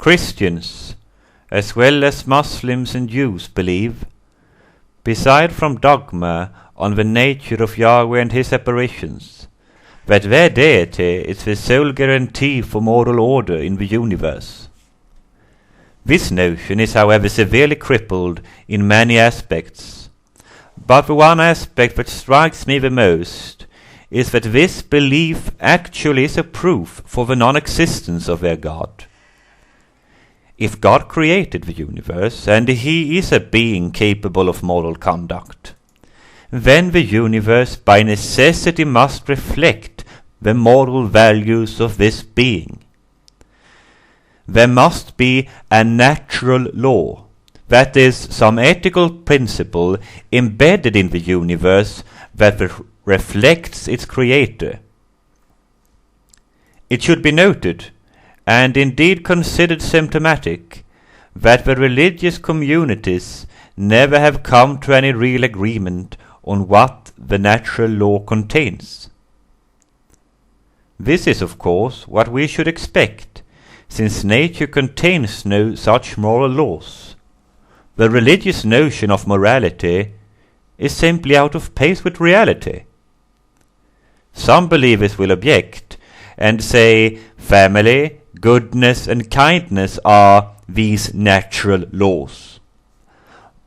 Christians, as well as Muslims and Jews, believe, beside from dogma on the nature of Yahweh and his apparitions, that their deity is the sole guarantee for moral order in the universe. This notion is, however, severely crippled in many aspects, but the one aspect that strikes me the most is that this belief actually is a proof for the non-existence of their God. If God created the universe, and he is a being capable of moral conduct, then the universe by necessity must reflect the moral values of this being. There must be a natural law, that is, some ethical principle embedded in the universe that reflects its creator. It should be noted, and indeed considered symptomatic, that the religious communities never have come to any real agreement on what the natural law contains. This is, of course, what we should expect, since nature contains no such moral laws. The religious notion of morality is simply out of pace with reality. Some believers will object and say family, goodness and kindness are these natural laws.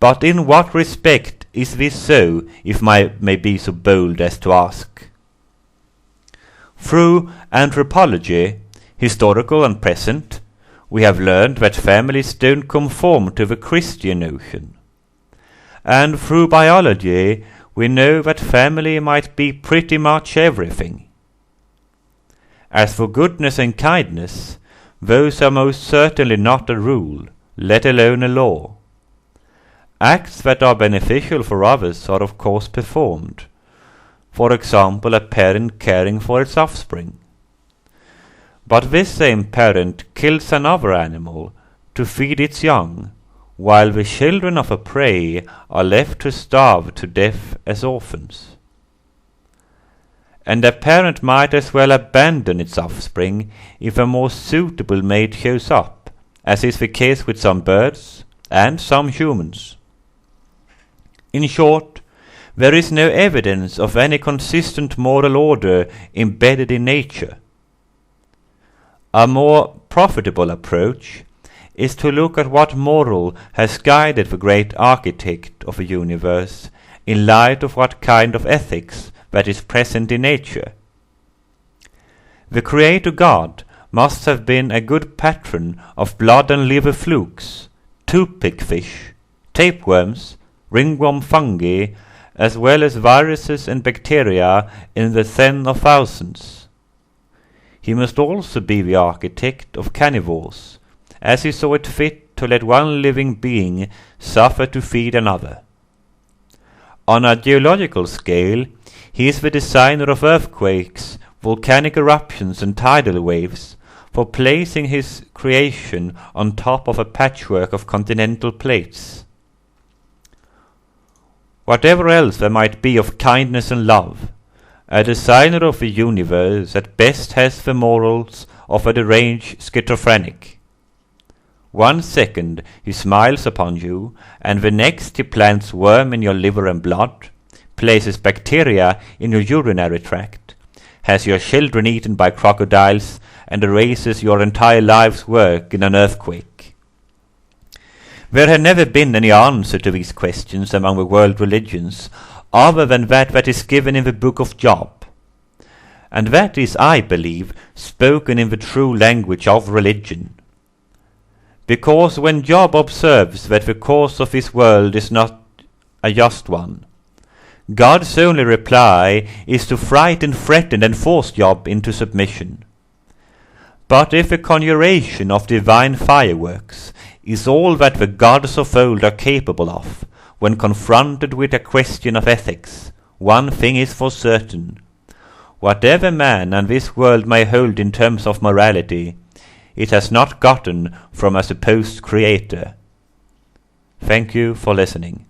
But in what respect is this so, if I may be so bold as to ask? Through anthropology, historical and present, we have learned that families don't conform to the Christian notion. And through biology, we know that family might be pretty much everything. As for goodness and kindness, those are most certainly not a rule, let alone a law. Acts that are beneficial for others are of course performed. For example, a parent caring for its offspring. But this same parent kills another animal to feed its young, while the children of a prey are left to starve to death as orphans. And a parent might as well abandon its offspring if a more suitable mate shows up, as is the case with some birds and some humans. In short, there is no evidence of any consistent moral order embedded in nature. A more profitable approach is to look at what moral has guided the great architect of the universe in light of what kind of ethics that is present in nature. The Creator God must have been a good patron of blood and liver flukes, toothpick fish, tapeworms, ringworm fungi, as well as viruses and bacteria in the tens of thousands. He must also be the architect of carnivores, as he saw it fit to let one living being suffer to feed another. On a geological scale, he is the designer of earthquakes, volcanic eruptions and tidal waves, for placing his creation on top of a patchwork of continental plates. Whatever else there might be of kindness and love, a designer of the universe at best has the morals of a deranged schizophrenic. 1 second he smiles upon you, and the next he plants worm in your liver and blood, places bacteria in your urinary tract, has your children eaten by crocodiles, and erases your entire life's work in an earthquake. There had never been any answer to these questions among the world religions, other than that is given in the book of Job. And that is, I believe, spoken in the true language of religion. Because when Job observes that the course of his world is not a just one, God's only reply is to frighten, threaten, and force Job into submission. But if a conjuration of divine fireworks is all that the gods of old are capable of, when confronted with a question of ethics, one thing is for certain. Whatever man and this world may hold in terms of morality, it has not gotten from a supposed creator. Thank you for listening.